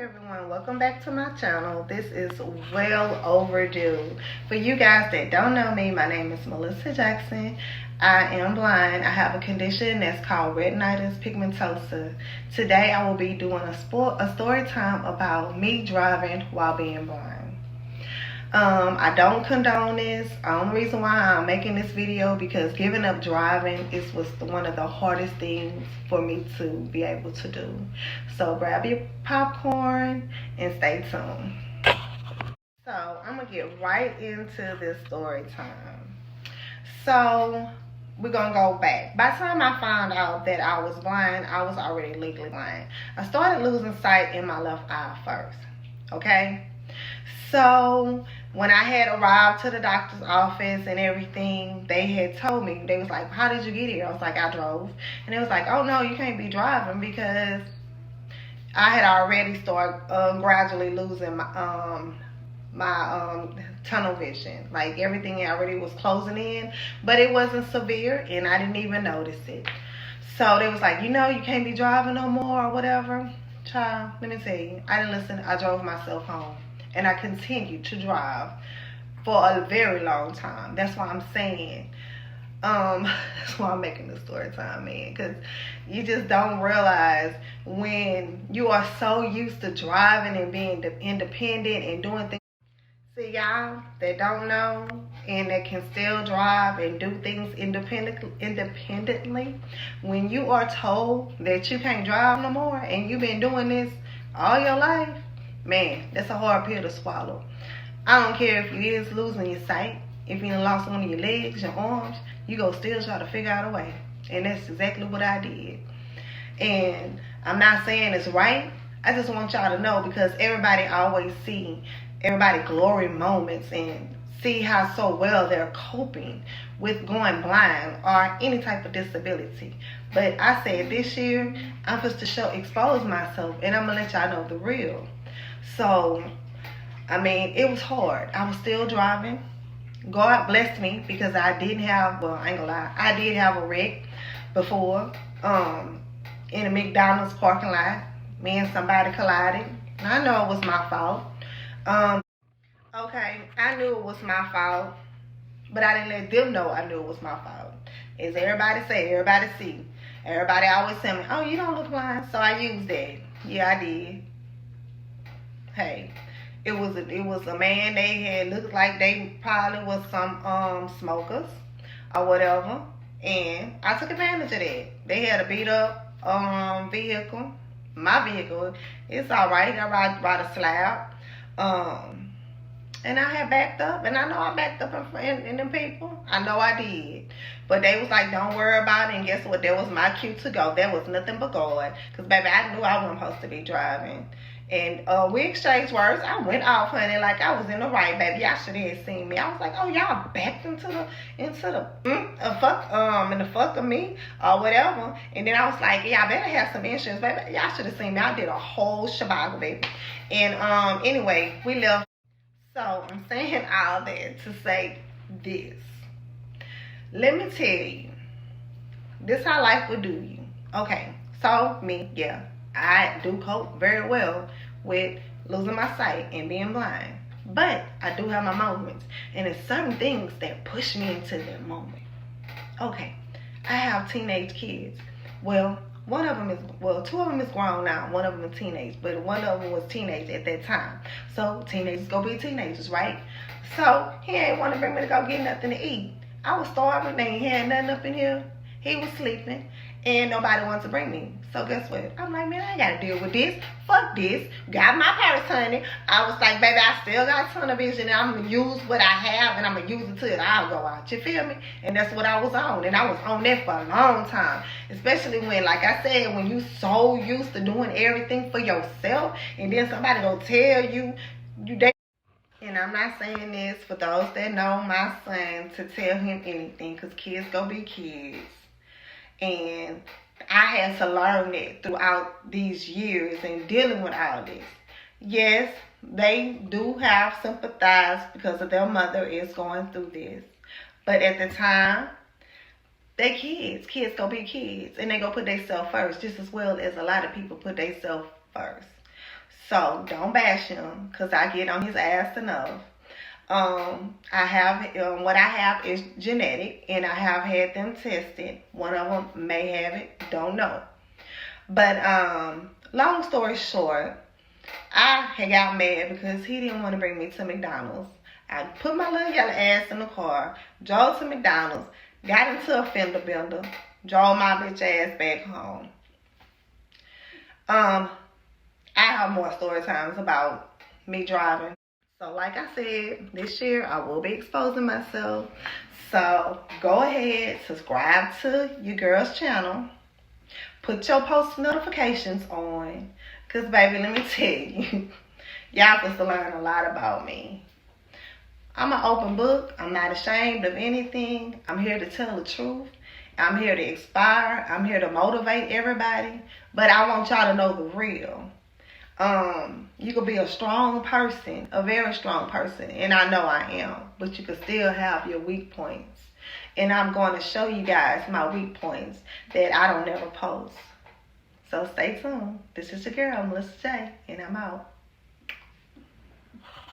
everyone, welcome back to my channel. This is well overdue. For you guys that don't know me, my name is Melissa Jackson. I am blind. I have a condition that's called retinitis pigmentosa. Today I will be doing a story time about me driving while being blind. I don't condone this. The only reason why I'm making this video because giving up driving was one of the hardest things for me to be able to do. So grab your popcorn and stay tuned. So I'm gonna get right into this story time. So we're gonna go back. By the time I found out that I was blind, I was already legally blind. I started losing sight in my left eye first. Okay? So when I had arrived to the doctor's office and everything, they had told me, they was like, how did you get here? I was like, I drove. And it was like, oh no, you can't be driving because I had already started gradually losing my tunnel vision. Like everything already was closing in, but it wasn't severe and I didn't even notice it. So they was like, you know, you can't be driving no more or whatever. Child, let me tell you, I didn't listen. I drove myself home. And I continued to drive for a very long time. That's why I'm saying, that's why I'm making this story time, man. Because you just don't realize when you are so used to driving and being independent and doing things. See, y'all that don't know and that can still drive and do things independently, when you are told that you can't drive no more and you've been doing this all your life, man, that's a hard pill to swallow. I don't care if you is losing your sight, if you done lost one of your legs, your arms, you go still try to figure out a way. And that's exactly what I did. And I'm not saying it's right. I just want y'all to know because everybody always see everybody glory moments and see how so well they're coping with going blind or any type of disability. But I said this year, I'm supposed to expose myself and I'm gonna let y'all know the real. So, I mean, it was hard. I was still driving. God blessed me because I didn't have, well, I ain't gonna lie, I did have a wreck before in a McDonald's parking lot. Me and somebody collided. I know it was my fault. Okay, I knew it was my fault, but I didn't let them know I knew it was my fault. As everybody say, everybody see. Everybody always tell me, oh, you don't look blind, so I used that. Yeah, I did. Hey, it was a man. They had looked like they probably was some smokers or whatever, and I took advantage of that. They had a beat up vehicle. My vehicle, it's all right. I ride a slab, and I had backed up, and I know I backed up in them people. I know I did. But they was like, don't worry about it. And guess what? That was my cue to go. That was nothing but God. Because, baby, I knew I wasn't supposed to be driving. And we exchanged words. I went off, honey, like I was in the right, baby. Y'all should have seen me. I was like, oh, y'all backed into the fuck of me or whatever. And then I was like, yeah, I better have some insurance, baby. Y'all should have seen me. I did a whole shebang, baby. And anyway, we left. So I'm saying all that to say this. Let me tell you, this how life will do you. Okay, so me, yeah, I do cope very well with losing my sight and being blind. But I do have my moments. And it's certain things that push me into that moment. Okay, I have teenage kids. Well, two of them is grown now. One of them is teenage, but one of them was teenage at that time. So teenagers go be teenagers, right? So he ain't want to bring me to go get nothing to eat. I was starving. They ain't had nothing up in here. He was sleeping, and nobody wanted to bring me. So guess what? I'm like, man, I ain't got to deal with this. Fuck this. Got my purse, honey. I was like, baby, I still got tunnel vision, and I'm going to use what I have, and I'm going to use it till I'll go out. You feel me? And that's what I was on, and I was on that for a long time. Especially when, like I said, when you so used to doing everything for yourself, and then somebody go tell you, and I'm not saying this for those that know my son to tell him anything, because kids go be kids. And I had to learn that throughout these years and dealing with all this. Yes, they do have sympathize because of their mother is going through this. But at the time, they kids. Kids go be kids. And they go put themselves first just as well as a lot of people put themselves first. So don't bash him, because I get on his ass enough. I have what I have is genetic, and I have had them tested. One of them may have it, don't know. But long story short, I had got mad because he didn't want to bring me to McDonald's. I put my little yellow ass in the car, drove to McDonald's, got into a fender bender, drove my bitch ass back home. I have more story times about me driving. So like I said, this year I will be exposing myself. So go ahead, subscribe to your girl's channel. Put your post notifications on. Because baby, let me tell you, y'all supposed to learn a lot about me. I'm an open book. I'm not ashamed of anything. I'm here to tell the truth. I'm here to inspire. I'm here to motivate everybody. But I want y'all to know the real. You could be a strong person, a very strong person, and I know I am, but you could still have your weak points. And I'm going to show you guys my weak points that I don't never post. So stay tuned. This is your girl, Melissa J, and I'm out.